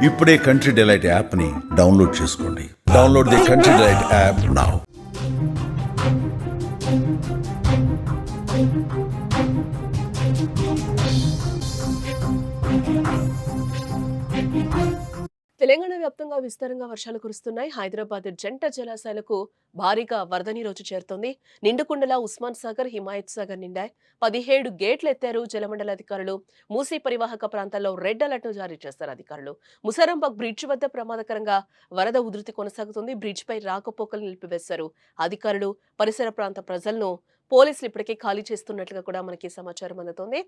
ఇప్పుడే country delight యాప్ని download చేసుకోండి. Download the country delight app now. Telangana వ్యాప్తంగా విస్తారంగా వర్షాలు కురుస్తున్నాయి. హైదరాబాద్ జంట జలాశయాలకు భారీగా వరద నీరు వచ్చి చేరుతోంది. నిండుకుండల ఉస్మాన్ సాగర్, హిమాయత్ సాగర్ నిండాయి. 17 గేట్లు ఎత్తారు జలమండలి అధికారులు. మూసీ పరివాహక ప్రాంతాల్లో రెడ్ అలర్ట్ జారీ చేశారు అధికారులు. ముసారంబాగ్ బ్రిడ్జ్ వద్ద ప్రమాదకరంగా వరద ఉధృతి కొనసాగుతుంది. బ్రిడ్జ్ పై రాకపోకలు నిలిపివేశారు అధికారులు. పరిసర ప్రాంత ప్రజలను పోలీసులు ఇప్పటికే ఖాళీ చేస్తున్నట్లుగా కూడా మనకి సమాచారం అందుతోంది.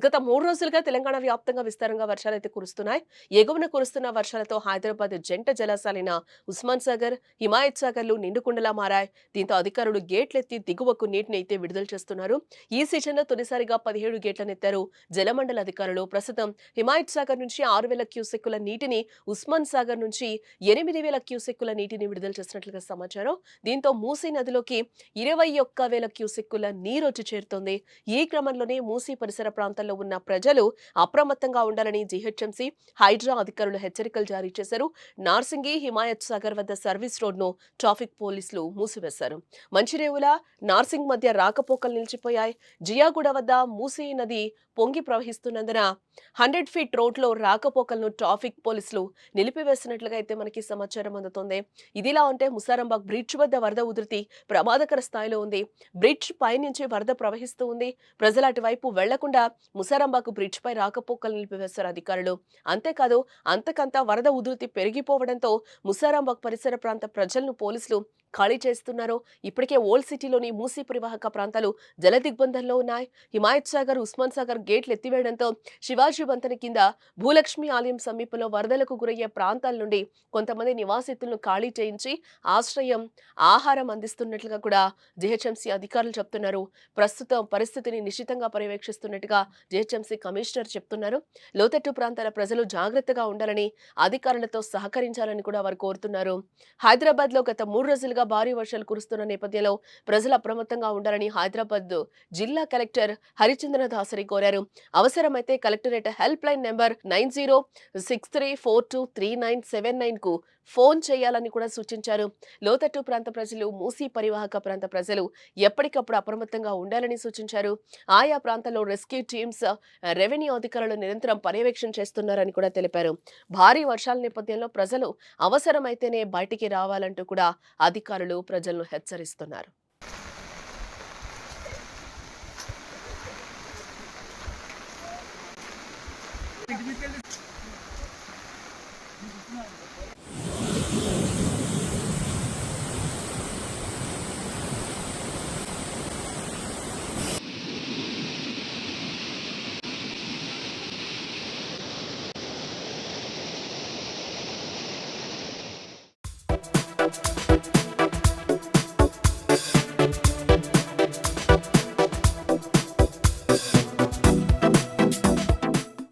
గత 3 రోజులుగా తెలంగాణ వ్యాప్తంగా విస్తారంగా వర్షాలైతే కురుస్తున్నాయి. ఎగువన కురుస్తున్న వర్షాలతో హైదరాబాద్ జంట జలాశయాలైన ఉస్మాన్ సాగర్, హిమాయత్ సాగర్లు నిండుకుండలా మారాయి. దీంతో అధికారులు గేట్లెత్తి దిగువకు నీటిని అయితే విడుదల చేస్తున్నారు. ఈ సీజన్లో తొలిసారిగా 17 గేట్లనెత్తారు జలమండలి అధికారులు. ప్రస్తుతం హిమాయత్ సాగర్ నుంచి 6,000 క్యూసెక్కుల నీటిని, ఉస్మాన్ సాగర్ నుంచి 8,000 క్యూసెక్కుల నీటిని విడుదల చేసినట్లుగా సమాచారం. దీంతో మూసీ నదిలోకి 21,000 క్యూసెక్కుల నీరొచ్చి చేరుతోంది. ఈ క్రమంలోనే మూసీ పరిసర ప్రాంతాల్లో ఉన్న ప్రజలు అప్రమత్తంగా ఉండాలని జీహెచ్ఎంసీ, హైడ్రా అధికారులు హెచ్చరికలు జారీ చేశారు. నార్సింగి, హిమాయత్ సాగర్ వద్ద సర్వీస్ రోడ్ను ట్రాఫిక్ పోలీసులు మూసివేశారు. మంచిరేవుల, నార్సింగ్ మధ్య రాకపోకలు నిలిచిపోయాయి. జియాగూడ వద్ద మూసీ నది పొంగి ప్రవహిస్తున్నందున 100 ఫీట్ రోడ్లో రాకపోకలను ట్రాఫిక్ పోలీసులు నిలిపివేసినట్లుగా అయితే మనకి సమాచారం అందుతోంది. ఇదిలా ఉంటే ముసారంబాగ్ బ్రిడ్జ్ వద్ద వరద ఉధృతి ప్రమాదకర స్థాయిలో ఉంది. బ్రిడ్జ్ పైనుంచి వరద ప్రవహిస్తూ ఉంది. ప్రజలు అటువైపు వెళ్లకుండా ముసారంబాగ్ బ్రిడ్జ్ పై రాకపోకలు నిలిపివేశారు అధికారులు. అంతేకాదు అంతకంతా వరద ఉధృతి పెరిగిపోవడంతో ముసారంబాగ్ పరిసర ప్రాంత ప్రజలను పోలీసులు ఖాళీ చేస్తున్నారు. ఇప్పటికే ఓల్డ్ సిటీలోని మూసీ పరివాహక ప్రాంతాలు జల దిగ్బంధంలో ఉన్నాయి. హిమాయత్ సాగర్, ఉస్మాన్ సాగర్ గేట్లు ఎత్తివేయడంతో శివాజీ వంతెన కింద భూలక్ష్మి ఆలయం సమీపంలో వరదలకు గురయ్యే ప్రాంతాల నుండి కొంతమంది నివాసితులను ఖాళీ చేయించి ఆశ్రయం, ఆహారం అందిస్తున్నట్లుగా కూడా జీహెచ్ఎంసీ అధికారులు చెప్తున్నారు. ప్రస్తుతం పరిస్థితిని నిశితంగా పర్యవేక్షిస్తున్నట్టుగా జీహెచ్ఎంసీ కమిషనర్ చెప్తున్నారు. లోతట్టు ప్రాంతాల ప్రజలు జాగ్రత్తగా ఉండాలని, అధికారులతో సహకరించాలని కూడా వారు కోరుతున్నారు. హైదరాబాద్ లో గత 3 రోజులుగా భారీ వర్షాలు కురుస్తున్న నేపథ్యంలో ప్రజలు అప్రమత్తంగా ఉండాలని హైదరాబాద్ జిల్లా కలెక్టర్ హరిచంద్ర దాసరి కోరారు. అవసరమైతే కలెక్టరేట్ హెల్ప్ లైన్ నెంబర్ 9063423979 కు ఫోన్ చేయాలని కూడా సూచించారు. లోతట్టు ప్రాంత ప్రజలు, మూసీ పరివాహక ప్రాంత ప్రజలు ఎప్పటికప్పుడు అప్రమత్తంగా ఉండాలని సూచించారు. ఆయా ప్రాంతాల్లో రెస్క్యూ టీమ్స్, రెవెన్యూ అధికారులు నిరంతరం పర్యవేక్షణ చేస్తున్నారని కూడా తెలిపారు. భారీ వర్షాల నేపథ్యంలో ప్రజలు అవసరమైతేనే బయటికి రావాలంటూ కూడా అధికారులు ప్రజలను హెచ్చరిస్తున్నారు.